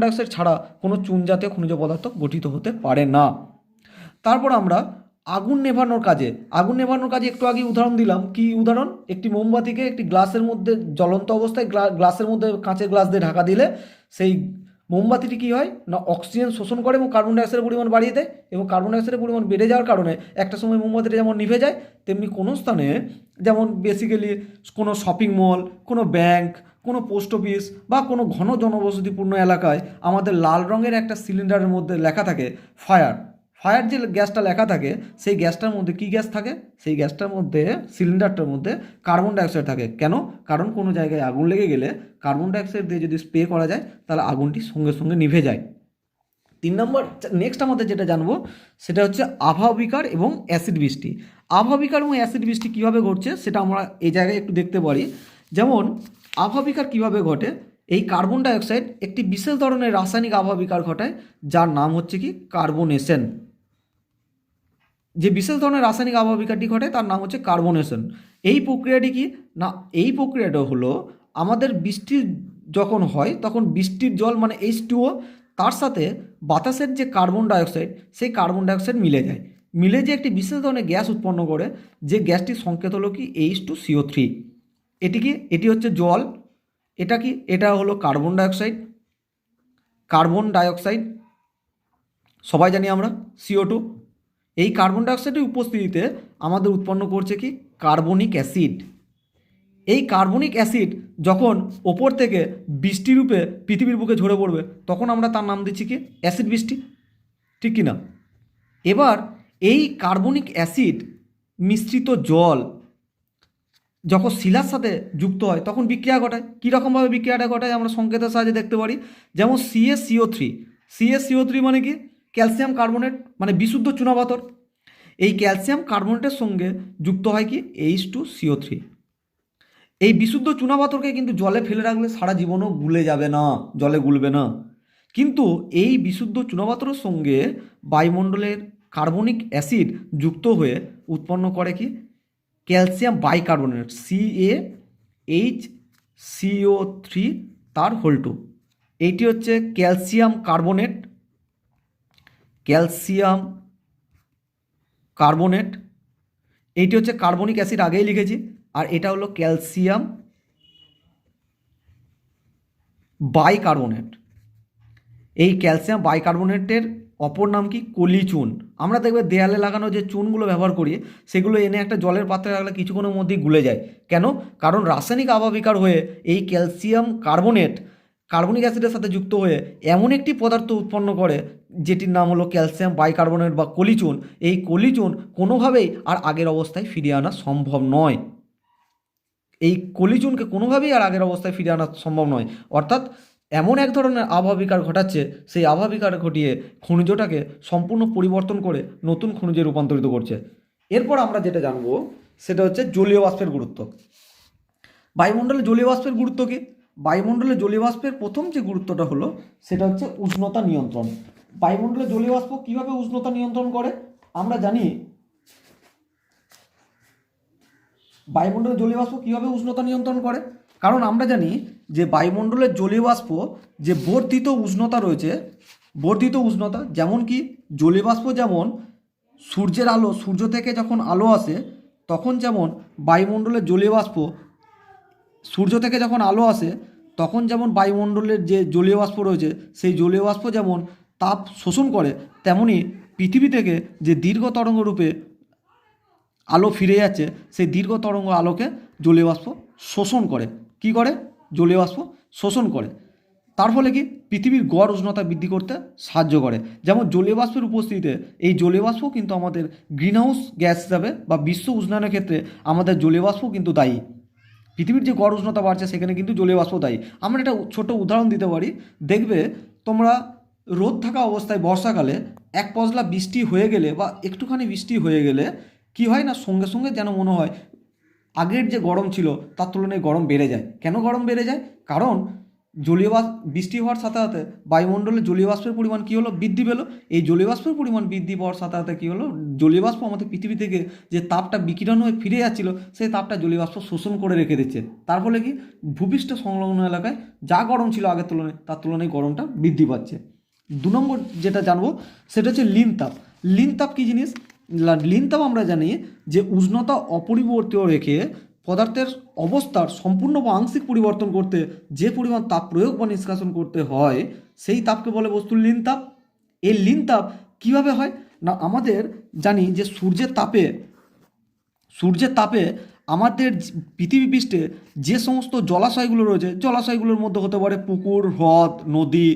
ডাইঅক্সাইড ছাড়া কোনো চুন জাতীয় খনিজ পদার্থ গঠিত হতে পারে না। তারপর আমরা আগুন নেভানোর কাজে একটু আগে উদাহরণ দিলাম। কি উদাহরণ? একটি মোমবাতিকে একটি গ্লাসের মধ্যে জ্বলন্ত অবস্থায় গ্লাসের মধ্যে কাঁচের গ্লাস দিয়ে ঢাকা দিলে সেই মোমবাতিটি কী হয় না অক্সিজেন শোষণ করে এবং কার্বন ডাইঅক্সাইডের পরিমাণ বাড়িয়ে দেয়, এবং কার্বন ডাইঅক্সাইডের পরিমাণ বেড়ে যাওয়ার কারণে একটা সময় মোমবাতিটা যেমন নিভে যায়, তেমনি কোনো স্থানে যেমন বেসিক্যালি কোনো শপিং মল, কোনো ব্যাংক, কোনো পোস্ট অফিস বা কোনো ঘন জনবসতিপূর্ণ এলাকায় আমাদের লাল রঙের একটা সিলিন্ডারের মধ্যে লেখা থাকে ফায়ার। ফায়ার যে গ্যাসটা লেখা থাকে সেই গ্যাসটার মধ্যে কী গ্যাস থাকে, সেই গ্যাসটার মধ্যে সিলিন্ডারটার মধ্যে কার্বন ডাইঅক্সাইড থাকে। কেন? কারণ কোনো জায়গায় আগুন লেগে গেলে কার্বন ডাইঅক্সাইড দিয়ে যদি স্প্রে করা যায় তাহলে আগুনটি সঙ্গে সঙ্গে নিভে যায়। 3 নম্বর নেক্সট আমাদের যেটা জানবো সেটা হচ্ছে আবহাওয়া বিকার এবং অ্যাসিড বৃষ্টি। আবহাওয়া বিকার এবং অ্যাসিড বৃষ্টি কীভাবে ঘটছে সেটা আমরা এই জায়গায় একটু দেখতে পারি। যেমন আবহাওয়া বিকার কীভাবে ঘটে, এই কার্বন ডাইঅক্সাইড একটি বিশেষ ধরনের রাসায়নিক আবহাওয়া বিকার ঘটায় যার নাম হচ্ছে কি কার্বনেশন। যে বিশেষ ধরনের রাসায়নিক আবহাওয়া বিকারটি ঘটে তার নাম হচ্ছে কার্বনেশন। এই প্রক্রিয়াটি কি না, এই প্রক্রিয়াটা হলো আমাদের বৃষ্টি যখন হয় তখন বৃষ্টির জল মানে H2O তার সাথে বাতাসের যে কার্বন ডাইঅক্সাইড সেই কার্বন ডাইঅক্সাইড মিলে যায়, মিলে যে একটি বিশেষ ধরনের গ্যাস উৎপন্ন করে, যে গ্যাসটির সংকেত হলো কি H2CO3। এটি কি, এটি হচ্ছে জল। এটা কি, এটা হলো কার্বন ডাইঅক্সাইড। কার্বন ডাইঅক্সাইড সবাই জানি আমরা CO2। এই কার্বন ডাইঅক্সাইডের উপস্থিতিতে আমাদের উৎপন্ন করছে কি কার্বনিক অ্যাসিড। এই কার্বনিক অ্যাসিড যখন ওপর থেকে বৃষ্টিরূপে পৃথিবীর বুকে ঝরে পড়বে তখন আমরা তার নাম দিচ্ছি কি অ্যাসিড বৃষ্টি, ঠিক কি না? এবার এই কার্বনিক অ্যাসিড মিশ্রিত জল যখন শিলার সাথে যুক্ত হয় তখন বিক্রিয়া ঘটায়। কীরকমভাবে বিক্রিয়াটা ঘটায় আমরা সংকেতের সাহায্যে দেখতে পারি। যেমন CaCO3, CaCO3 মানে কি ক্যালসিয়াম কার্বনেট, মানে বিশুদ্ধ চুনাপাথর। এই ক্যালসিয়াম কার্বনেটের সঙ্গে যুক্ত হয় কি H2CO3। এই বিশুদ্ধ চুনাপাথরকে কিন্তু জলে ফেলে রাখলে সারা জীবনও গুলে যাবে না, জলে গুলবে না। কিন্তু এই বিশুদ্ধ চুনাপাথরের সঙ্গে বায়ুমণ্ডলের কার্বনিক অ্যাসিড যুক্ত হয়ে উৎপন্ন করে কি ক্যালসিয়াম বাইকার্বনেট CaHCO3 তার হোল 2। এইটি হচ্ছে ক্যালসিয়াম কার্বনেট, ক্যালসিয়াম কার্বনেট। এইটি হচ্ছে কার্বনিক অ্যাসিড, আগেই লিখেছি। আর এটা হলো ক্যালসিয়াম বাইকার্বনেট। এই ক্যালসিয়াম বাইকার্বনেটের অপর নাম কি কলিচুন। আমরা দেখবে দেয়ালে লাগানো যে চুনগুলো ব্যবহার করি সেগুলো এনে একটা জলের পাত্রে রাখলে কিছুক্ষণের মধ্যেই গুলে যায়। কেন? কারণ রাসায়নিক আবহাওয়া বিকার হয়ে এই ক্যালসিয়াম কার্বনেট কার্বনিক অ্যাসিডের সাথে যুক্ত হয়ে এমন একটি পদার্থ উৎপন্ন করে যেটির নাম হলো ক্যালসিয়াম বাইকার্বনেট বা কলিচুন। এই কলিচুন কোনোভাবেই আর আগের অবস্থায় ফিরিয়ে আনা সম্ভব নয়। এই কলিচুনকে কোনোভাবেই আর আগের অবস্থায় ফিরিয়ে আনা সম্ভব নয়। অর্থাৎ এমন এক ধরনের আবহাওয়া বিকার ঘটাচ্ছে, সেই আবহাওয়া বিকার ঘটিয়ে খনিজটাকে সম্পূর্ণ পরিবর্তন করে নতুন খনিজে রূপান্তরিত করছে। এরপর আমরা যেটা জানবো সেটা হচ্ছে জলীয় বাষ্পের গুরুত্ব। বায়ুমণ্ডলে জলীয় বাষ্পের গুরুত্ব কী? বায়ুমণ্ডলে জলীয় বাষ্পের প্রথম যে গুরুত্বটা হলো সেটা হচ্ছে উষ্ণতা নিয়ন্ত্রণ। বায়ুমণ্ডলে জলীয় বাষ্প কীভাবে উষ্ণতা নিয়ন্ত্রণ করে? আমরা জানি বায়ুমণ্ডলের জলীয় বাষ্প কীভাবে উষ্ণতা নিয়ন্ত্রণ করে, কারণ আমরা জানি যে বায়ুমণ্ডলের জলীয় বাষ্প যে বর্ধিত উষ্ণতা রয়েছে, বর্ধিত উষ্ণতা যেমন কি জলীয় বাষ্প যেমন সূর্যের আলো, সূর্য থেকে যখন আলো আসে তখন যেমন বায়ুমণ্ডলের জলীয় বাষ্প, সূর্য থেকে যখন আলো আসে তখন যেমন বায়ুমণ্ডলের যে জলীয় বাষ্প রয়েছে সেই জলীয় বাষ্প যেমন তাপ শোষণ করে, তেমনি পৃথিবী থেকে যে দীর্ঘ তরঙ্গ রূপে আলো ফিরে যাচ্ছে সেই দীর্ঘ তরঙ্গ আলোকে জলীয় বাষ্প শোষণ করে। কি করে? জলীয় বাষ্প শোষণ করে। তার ফলে কি পৃথিবীর গড় উষ্ণতা বৃদ্ধি করতে সাহায্য করে। যেমন জলীয় বাষ্পের উপস্থিতিতে এই জলীয় বাষ্প কিন্তু আমাদের গ্রিনহাউস গ্যাস হিসাবে বা বিশ্ব উষ্ণায়নের ক্ষেত্রে আমাদের জলীয় বাষ্প কিন্তু দায়ী। পৃথিবীর যে গড় উষ্ণতা বাড়ছে সেখানে কিন্তু জলীয় বাষ্প দায়ী। আমরা একটা ছোট উদাহরণ দিতে পারি। দেখবে তোমরা রোদ থাকা অবস্থায় বর্ষাকালে এক পশলা বৃষ্টি হয়ে গেলে বা একটুখানি বৃষ্টি হয়ে গেলে কি হয় না, সঙ্গে সঙ্গে যেন মনে হয় আগের যে গরম ছিল তার তুলনায় গরম বেড়ে যায়। কেন গরম বেড়ে যায়? কারণ জলীয় বাষ্প বৃষ্টি হওয়ার সাথে সাথে বায়ুমণ্ডলে জলীয় বাষ্পের পরিমাণ কী হলো? বৃদ্ধি পেলো। এই জলীয় বাষ্পের পরিমাণ বৃদ্ধি পাওয়ার সাথে সাথে কী হলো? জলীয় বাষ্প আমাদের পৃথিবী থেকে যে তাপটা বিকিরণ হয়ে ফিরে যাচ্ছিলো সেই তাপটা জলীয় বাষ্প শোষণ করে রেখে দিচ্ছে। তার ফলে কি ভূপৃষ্ঠ সংলগ্ন এলাকায় যা গরম ছিল আগের তুলনায় তার তুলনায় গরমটা বৃদ্ধি পাচ্ছে। 2 নম্বর যেটা জানবো সেটা হচ্ছে লিন তাপ। লিন তাপ কী জিনিস? লিন তাপ আমরা জানি যে উষ্ণতা অপরিবর্তিত রেখে পদার্থের অবস্থার সম্পূর্ণ বা আংশিক পরিবর্তন করতে যে পরিমাণ তাপ প্রয়োগ বা নিষ্কাশন করতে হয় সেই তাপকে বলে বস্তুর লীন তাপ। এই লীন তাপ কীভাবে হয় না, আমাদের জানি যে সূর্যের তাপে আমাদের পৃথিবী পৃষ্ঠে যে সমস্ত জলাশয়গুলো রয়েছে, জলাশয়গুলোর মধ্যে হতে পারে পুকুর, হ্রদ, নদী,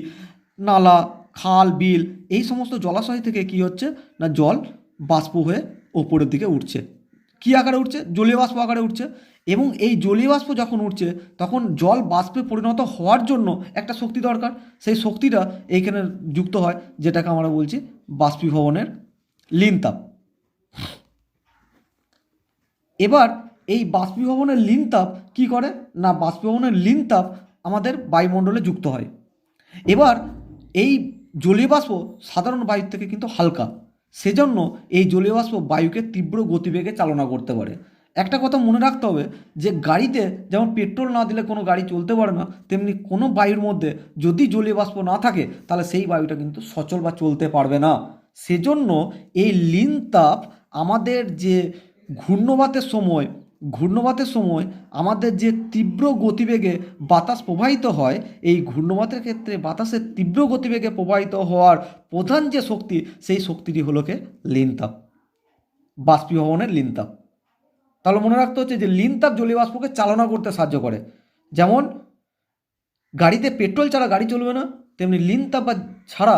নালা, খাল, বিল, এই সমস্ত জলাশয় থেকে কি হচ্ছে না জল বাষ্প হয়ে ওপরের দিকে উঠছে। কী আকারে উঠছে? জলীয় বাষ্প আকারে উঠছে। এবং এই জলীয় বাষ্প যখন উঠছে তখন জল বাষ্পে পরিণত হওয়ার জন্য একটা শক্তি দরকার। সেই শক্তিটা এইখানে যুক্ত হয়, যেটাকে আমরা বলছি বাষ্পীভবনের লীন তাপ। এবার এই বাষ্পীভবনের লীন তাপ কী করে না, বাষ্পীভবনের লীন তাপ আমাদের বায়ুমণ্ডলে যুক্ত হয়। এবার এই জলীয় বাষ্প সাধারণ বায়ুর থেকে কিন্তু হালকা, সেজন্য এই জলীয় বাষ্প বায়ুকে তীব্র গতিবেগে চালনা করতে পারে। একটা কথা মনে রাখতে হবে যে গাড়িতে যেমন পেট্রোল না দিলে কোনো গাড়ি চলতে পারে না, তেমনি কোনো বায়ুর মধ্যে যদি জলীয় বাষ্প না থাকে তাহলে সেই বায়ুটা কিন্তু সচল বা চলতে পারবে না। সেজন্য এই লীন তাপ আমাদের যে ঘূর্ণবাতের সময় আমাদের যে তীব্র গতিবেগে বাতাস প্রবাহিত হয়, এই ঘূর্ণবাতের ক্ষেত্রে বাতাসের তীব্র গতিবেগে প্রবাহিত হওয়ার প্রধান যে শক্তি, সেই শক্তিটি হলো কে লীন তাপ, বাষ্পীভবনের লীন তাপ। তাহলে মনে রাখতে হচ্ছে যে লীন তাপ জলীয় বাষ্পকে চালনা করতে সাহায্য করে। যেমন গাড়িতে পেট্রোল ছাড়া গাড়ি চলবে না, তেমনি লীন তাপ ছাড়া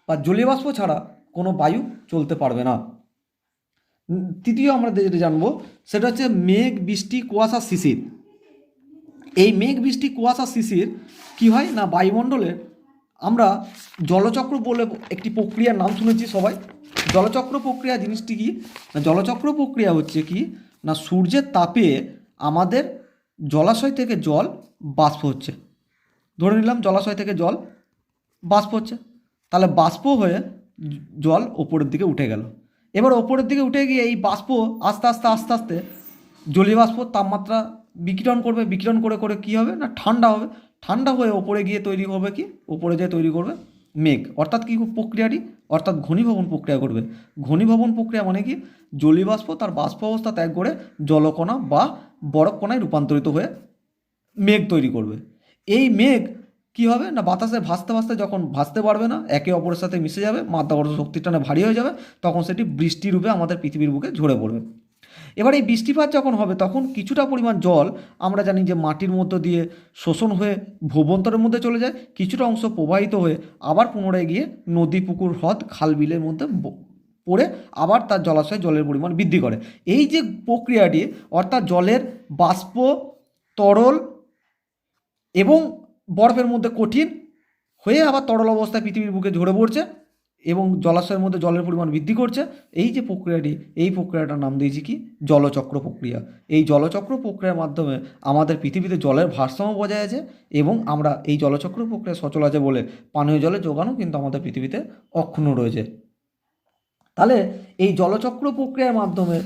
বা জলীয় বাষ্প ছাড়া কোনো বায়ু চলতে পারবে না। তৃতীয় আমরা যেটা জানবো সেটা হচ্ছে মেঘ, বৃষ্টি, কুয়াশা, শিশির। এই মেঘ, বৃষ্টি, কুয়াশা, শিশির কী হয় না, বায়ুমণ্ডলে আমরা জলচক্র বলে একটি প্রক্রিয়ার নাম শুনেছি সবাই। জলচক্র প্রক্রিয়া জিনিসটি কি না, জলচক্র প্রক্রিয়া হচ্ছে কি না, সূর্যের তাপে আমাদের জলাশয় থেকে জল বাষ্প হচ্ছে। ধরে নিলাম জলাশয় থেকে জল বাষ্প হচ্ছে, তাহলে বাষ্প হয়ে জল ওপরের দিকে উঠে গেল। এবার ওপরের দিকে উঠে গিয়ে এই বাষ্প আস্তে আস্তে জলীয় বাষ্প তাপমাত্রা বিকিরণ করে কী হবে না, ঠান্ডা হয়ে ওপরে গিয়ে তৈরি হবে কি, ওপরে যেয়ে তৈরি করবে মেঘ। অর্থাৎ কী প্রক্রিয়াটি, অর্থাৎ ঘনীভবন প্রক্রিয়া করবে। ঘনীভবন প্রক্রিয়া মানে কি, জলীয় বাষ্প তার বাষ্প অবস্থা ত্যাগ করে জলকণা বা বরফ কণায় রূপান্তরিত হয়ে মেঘ তৈরি করবে। এই মেঘ কী হবে না, বাতাসে ভাসতে যখন ভাসতে পারবে না, একে অপরের সাথে মিশে যাবে, মাধ্যাকর্ষণ শক্তির টানে ভারী হয়ে যাবে, তখন সেটি বৃষ্টি রূপে আমাদের পৃথিবীর বুকে ঝরে পড়বে। এবার এই বৃষ্টিপাত যখন হবে তখন কিছুটা পরিমাণ জল আমরা জানি যে মাটির মধ্য দিয়ে শোষণ হয়ে ভূবন্তরের মধ্যে চলে যায়, কিছুটা অংশ প্রবাহিত হয়ে আবার পুনরায় গিয়ে নদী, পুকুর, হ্রদ, খাল, বিলের মধ্যে পড়ে আবার তার জলাশয়ে জলের পরিমাণ বৃদ্ধি করে। এই যে প্রক্রিয়াটি, অর্থাৎ জলের বাষ্প, তরল এবং বরফের মধ্যে কঠিন হয়ে আবার তরল অবস্থায় পৃথিবীর বুকে ঝরে পড়ছে এবং জলাশয়ের মধ্যে জলের পরিমাণ বৃদ্ধি করছে, এই যে প্রক্রিয়াটি, এই প্রক্রিয়াটার নাম দিয়েছি কি জলচক্র প্রক্রিয়া। এই জলচক্র প্রক্রিয়ার মাধ্যমে আমাদের পৃথিবীতে জলের ভারসাম্য বজায় আছে এবং আমরা এই জলচক্র প্রক্রিয়া সচল আছে বলে পানীয় জলের যোগানও কিন্তু আমাদের পৃথিবীতে অক্ষুণ্ণ রয়েছে। তাহলে এই জলচক্র প্রক্রিয়ার মাধ্যমে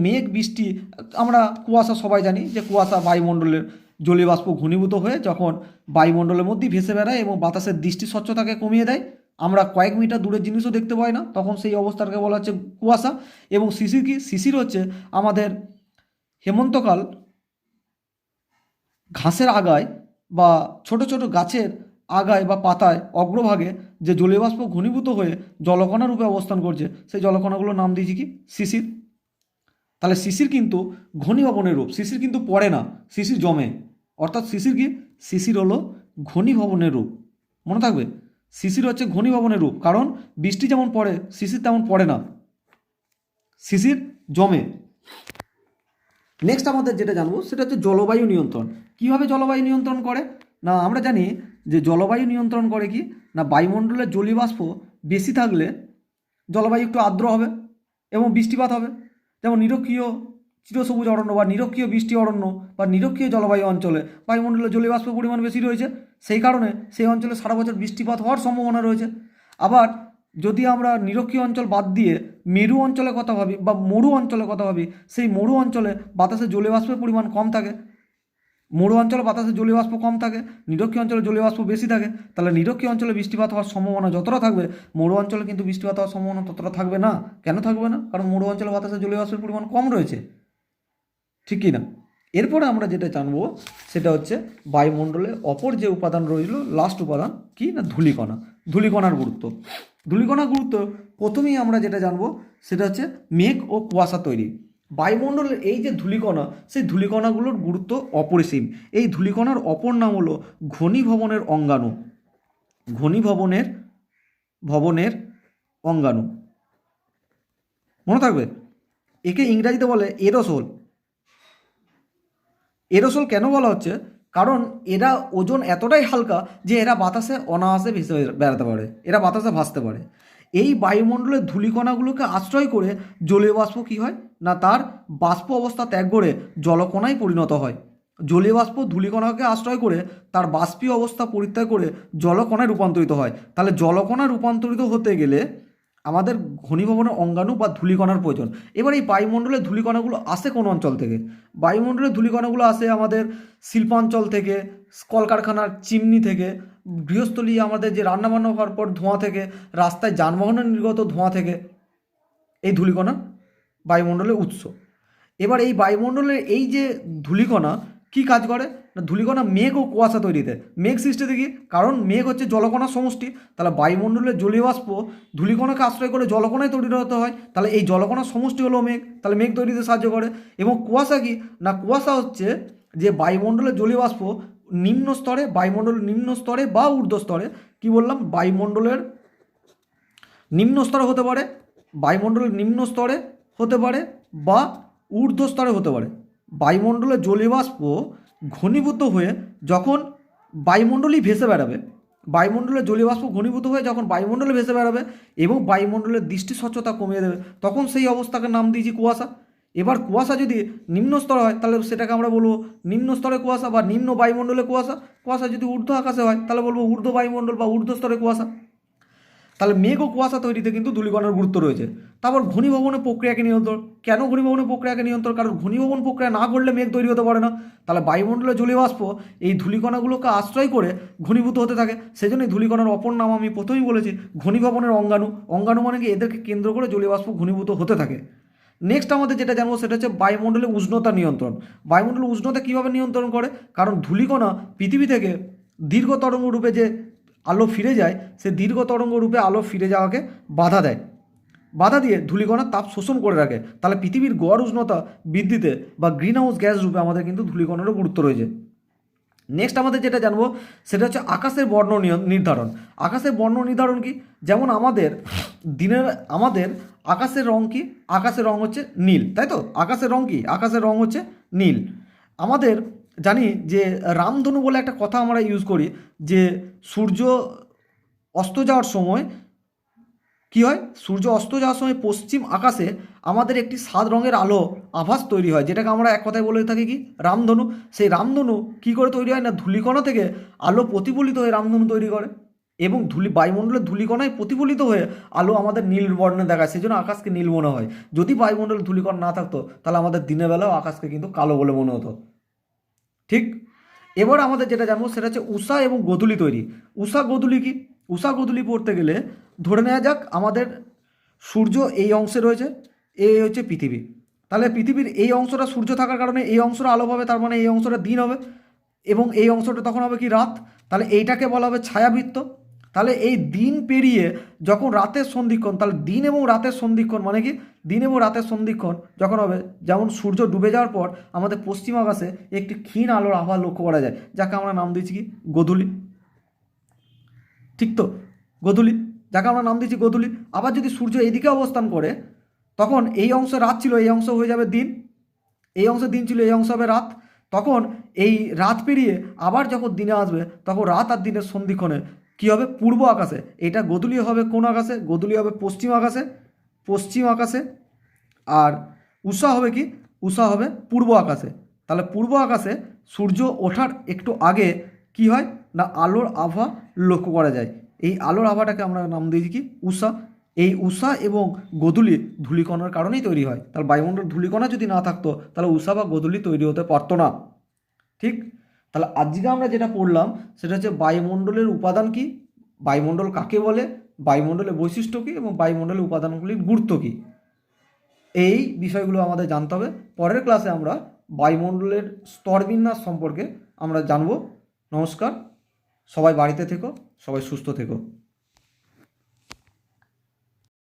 মেঘ বৃষ্টি, আমরা কুয়াশা সবাই জানি যে কুয়াশা বায়ুমণ্ডলের জলীয় বাষ্প ঘনীভূত হয়ে যখন বায়ুমণ্ডলের মধ্যেই ভেসে বেড়ায় এবং বাতাসের দৃষ্টি স্বচ্ছতাকে কমিয়ে দেয়, আমরা কয়েক মিটার দূরের জিনিসও দেখতে পাই না, তখন সেই অবস্থাটাকে বলা হচ্ছে কুয়াশা। এবং শিশির কি, শিশির হচ্ছে আমাদের হেমন্তকাল ঘাসের আগায় বা ছোট ছোট গাছের আগায় বা পাতায় অগ্রভাগে যে জলীয় বাষ্প ঘনীভূত হয়ে জলকণা রূপে অবস্থান করছে, সেই জলকণাগুলোর নাম দিয়েছি কি শিশির। তাহলে শিশির কিন্তু ঘনীভবনের রূপ, শিশির কিন্তু পড়ে না, শিশির জমে। অর্থাৎ শিশির হলো ঘনীভবনের রূপ, মনে থাকবে। শিশির হচ্ছে ঘনীভবনের রূপ, কারণ বৃষ্টি যেমন পড়ে শিশির তেমন পড়ে না, শিশির জমে। নেক্সট আমাদের যেটা জানবো সেটা হচ্ছে জলবায়ু নিয়ন্ত্রণ। কীভাবে জলবায়ু নিয়ন্ত্রণ করে না, আমরা জানি যে জলবায়ু নিয়ন্ত্রণ করে কি না, বায়ুমণ্ডলের জলীয় বাষ্প বেশি থাকলে জলবায়ু একটু আর্দ্র হবে এবং বৃষ্টিপাত হবে। যেমন নিরক্ষীয় চিরসবুজ অরণ্য বা নিরক্ষীয় বৃষ্টি অরণ্য বা নিরক্ষীয় জলবায়ু অঞ্চলে বায়ুমণ্ডলের জলীয় বাষ্পের পরিমাণ বেশি রয়েছে, সেই কারণে সেই অঞ্চলে সারা বছর বৃষ্টিপাত হওয়ার সম্ভাবনা রয়েছে। আবার যদি আমরা নিরক্ষীয় অঞ্চল বাদ দিয়ে মেরু অঞ্চলের কথা ভাবি বা মরু অঞ্চলের কথা ভাবি, সেই মরু অঞ্চলে বাতাসে জলীয় বাষ্পের পরিমাণ কম থাকে, মরু অঞ্চলে বাতাসে জলীয় বাষ্প কম থাকে, নিরক্ষীয় অঞ্চলে জলীয় বাষ্প বেশি থাকে। তাহলে নিরক্ষীয় অঞ্চলে বৃষ্টিপাত হওয়ার সম্ভাবনা যতটা থাকবে, মরু অঞ্চলে কিন্তু বৃষ্টিপাত হওয়ার সম্ভাবনা ততটা থাকবে না। কেন থাকবে না? কারণ মরু অঞ্চলে বাতাসে জলীয় বাষ্পের পরিমাণ কম রয়েছে, ঠিক কি না? এরপরে আমরা যেটা জানবো সেটা হচ্ছে বায়ুমণ্ডলে অপর যে উপাদান রইল, লাস্ট উপাদান কি না ধূলিকণা। ধূলিকণার গুরুত্ব, ধূলিকণার গুরুত্ব প্রথমেই আমরা যেটা জানবো সেটা হচ্ছে মেঘ ও কুয়াশা তৈরি। বায়ুমণ্ডলের এই যে ধূলিকণা, সেই ধূলিকণাগুলোর গুরুত্ব অপরিসীম। এই ধূলিকণার অপর নাম হলো ঘনীভবনের অঙ্গাণু। ঘনীভবনের ভবনের অঙ্গাণু মনে থাকবে। একে ইংরাজিতে বলে এরোসোল। এরোসোল কেন বলা হচ্ছে? কারণ এরা ওজন এতটাই হালকা যে এরা বাতাসে অনায়াসে ভেসে বেড়াতে পারে, এরা বাতাসে ভাসতে পারে। এই বায়ুমণ্ডলের ধূলিকণাগুলোকে আশ্রয় করে জলীয় বাষ্প কী হয় না তার বাষ্প অবস্থা ত্যাগ করে জলকণায় পরিণত হয়। জলীয় বাষ্প ধূলিকণাকে আশ্রয় করে তার বাষ্পীয় অবস্থা পরিত্যাগ করে জলকণায় রূপান্তরিত হয়। তাহলে জলকণায় রূপান্তরিত হতে গেলে আমাদের ঘনীভবনের অঙ্গাণু বা ধূলিকণার প্রয়োজন। এবার এই বায়ুমণ্ডলের ধূলিকণাগুলো আসে কোন অঞ্চল থেকে? বায়ুমণ্ডলের ধূলিকণাগুলো আসে আমাদের শিল্পাঞ্চল থেকে, কলকারখানার চিমনি থেকে, গৃহস্থলী আমাদের যে রান্নাবান্না হওয়ার পর ধোঁয়া থেকে, রাস্তায় যানবাহনের নির্গত ধোঁয়া থেকে এই ধূলিকণা বায়ুমণ্ডলের উৎস। এবার এই বায়ুমণ্ডলের এই যে ধূলিকণা কী কাজ করে না ধূলিকণা মেঘ ও কুয়াশা তৈরিতে। মেঘ সৃষ্টিতে কি? কারণ মেঘ হচ্ছে জলকণার সমষ্টি। তাহলে বায়ুমণ্ডলের জলীয় বাষ্প ধূলিকণাকে আশ্রয় করে জলকণায় তৈরি হতে হয়। তাহলে এই জলকণার সমষ্টি হলো মেঘ, তাহলে মেঘ তৈরিতে সাহায্য করে। এবং কুয়াশা কি না কুয়াশা হচ্ছে যে বায়ুমণ্ডলের জলীয় বাষ্প নিম্ন স্তরে, বায়ুমণ্ডলের নিম্ন স্তরে বা ঊর্ধ্ব স্তরে, কি বললাম, বায়ুমণ্ডলের নিম্ন স্তরে হতে পারে, বায়ুমণ্ডলের নিম্ন স্তরে হতে পারে বা ঊর্ধ্ব স্তরে হতে পারে। বায়ুমণ্ডলের জলীয় বাষ্প ঘনীভূত হয়ে যখন বায়ুমণ্ডলই ভেসে বেড়াবে, বায়ুমণ্ডলের জলীয় বাষ্প ঘনীভূত হয়ে যখন বায়ুমণ্ডলে ভেসে বেড়াবে এবং বায়ুমণ্ডলের দৃষ্টি স্বচ্ছতা কমিয়ে দেবে, তখন সেই অবস্থাকে নাম দিয়েছি কুয়াশা। এবার কুয়াশা যদি নিম্ন স্তরে হয় তাহলে সেটাকে আমরা বলবো নিম্ন স্তরে কুয়াশা বা নিম্ন বায়ুমণ্ডলে কুয়াশা। কুয়াশা যদি ঊর্ধ্ব আকাশে হয় তাহলে বলবো ঊর্ধ্ব বায়ুমণ্ডল বা ঊর্ধ্ব স্তরে কুয়াশা। তাহলে মেঘ ও কুয়াশা তৈরিতে কিন্তু ধূলিকণার গুরুত্ব রয়েছে। তারপর ঘনীভবনের প্রক্রিয়াকে নিয়ন্ত্রণ। কেন ঘনীভবনের প্রক্রিয়াকে নিয়ন্ত্রণ? কারণ ঘনীভবন প্রক্রিয়া না করলে মেঘ তৈরি হতে পারে না। তাহলে বায়ুমণ্ডলের জলীয় বাষ্প এই ধূলিকণাগুলোকে আশ্রয় করে ঘনীভূত হতে থাকে। সেই জন্য এই ধূলিকণার অপর নাম আমি প্রথমেই বলেছি ঘনীভবনের অঙ্গাণু। অঙ্গাণু মানে কি? এদেরকে কেন্দ্র করে জলীয় বাষ্প ঘনীভূত হতে থাকে। নেক্সট আমাদের যেটা জানবো সেটা হচ্ছে বায়ুমণ্ডলের উষ্ণতা নিয়ন্ত্রণ। বায়ুমণ্ডলের উষ্ণতা কীভাবে নিয়ন্ত্রণ করে? কারণ ধূলিকণা পৃথিবী থেকে দীর্ঘ তরঙ্গ রূপে যে আলো ফিরে যায়, সে দীর্ঘ তরঙ্গ রূপে আলো ফিরে যাওয়াকে বাধা দেয়, বাধা দিয়ে ধূলিকণার তাপ শোষণ করে রাখে। তাহলে পৃথিবীর গড় উষ্ণতা বৃদ্ধিতে বা গ্রিন হাউস গ্যাস রূপে আমাদের কিন্তু ধূলিকণারও গুরুত্ব রয়েছে। নেক্সট আমাদের যেটা জানবো সেটা হচ্ছে আকাশের বর্ণ নির্ধারণ। আকাশের বর্ণ নির্ধারণ কি? যেমন আমাদের আকাশের রং কি? আকাশের রং হচ্ছে নীল, তাই তো? আকাশের রং কি? আকাশের রং হচ্ছে নীল। আমাদের জানি যে রামধনু বলে একটা কথা আমরা ইউজ করি, যে সূর্য অস্ত যাওয়ার সময় কি হয়? সূর্য অস্ত যাওয়ার সময় পশ্চিম আকাশে আমাদের একটি সাত রঙের আলো আভাস তৈরি হয়, যেটাকে আমরা এক কথায় বলে থাকি কি? রামধনু। সেই রামধনু কী করে তৈরি হয় না ধূলিকণা থেকে আলো প্রতিফলিত হয়ে রামধনু তৈরি করে এবং বায়ুমণ্ডলের ধূলিকণায় প্রতিফলিত হয়ে আলো আমাদের নীল বর্ণে দেখায়, সেই জন্য আকাশকে নীল মনে হয়। যদি বায়ুমণ্ডলের ধূলিকণা না থাকতো তাহলে আমাদের দিনের বেলাও আকাশকে কিন্তু কালো বলে মনে হতো। ঠিক। এবার আমাদের যেটা জানবো সেটা হচ্ছে ঊষা এবং গোধূলি তৈরি। ঊষা গোধূলি কি? ঊষা গোধূলি পড়তে গেলে ধরে নেওয়া যাক আমাদের সূর্য এই অংশে রয়েছে, এই হচ্ছে পৃথিবী। তাহলে পৃথিবীর এই অংশটা সূর্য থাকার কারণে এই অংশটা আলো পাবে, তার মানে এই অংশটা দিন হবে এবং এই অংশটা তখন হবে কি? রাত। তাহলে এইটাকে বলা হবে ছায়াবৃত্ত। তাহলে এই দিন পেরিয়ে যখন রাতের সন্ধিক্ষণ, তাহলে দিন এবং রাতের সন্ধিক্ষণ মানে কি? দিন এবং রাতের সন্ধিক্ষণ যখন হবে, যেমন সূর্য ডুবে যাওয়ার পর আমাদের পশ্চিম আকাশে একটি ক্ষীণ আলোর আভা লক্ষ্য করা যায়, যাকে আমরা নাম দিয়েছি কি? গোধূলি। ঠিক তো? গোধূলি, যাকে আমরা নাম দিয়েছি গোধূলি। আবার যদি সূর্য এইদিকে অবস্থান করে তখন এই অংশ রাত ছিল, এই অংশ হয়ে যাবে দিন, এই অংশ দিন ছিল, এই অংশ হবে রাত। তখন এই রাত পেরিয়ে আবার যখন দিনে আসবে তখন রাত আর দিনের সন্ধিক্ষণে কী হবে? পূর্ব আকাশে। এটা গোধূলি হবে কোন আকাশে? গোধূলি হবে পশ্চিম আকাশে, পশ্চিম আকাশে। আর ঊষা হবে কি? ঊষা হবে পূর্ব আকাশে। তাহলে পূর্ব আকাশে সূর্য ওঠার একটু আগে কি হয় না আলোর আভা লক্ষ্য করা যায়। এই আলোর আভাটাকে আমরা নাম দিয়েছি কি? ঊষা। এই ঊষা এবং গোধূলি ধূলিকণার কারণেই তৈরি হয়। তাহলে বায়ুমণ্ডল ধূলিকণা যদি না থাকতো তাহলে ঊষা বা গোধূলি তৈরি হতে পারতো না। ঠিক। তাহলে আজকে আমরা যেটা পড়লাম সেটা হচ্ছে বায়ুমণ্ডলের উপাদান কি, বায়ুমণ্ডল কাকে বলে, বায়ুমণ্ডলের বৈশিষ্ট্য কী এবং বায়ুমণ্ডলের উপাদানগুলির গুরুত্ব কী, এই বিষয়গুলো আমাদের জানতে হবে। পরের ক্লাসে আমরা বায়ুমণ্ডলের স্তরবিন্যাস সম্পর্কে আমরা জানব। নমস্কার, সবাই বাড়িতে থেকো, সবাই সুস্থ থেকো।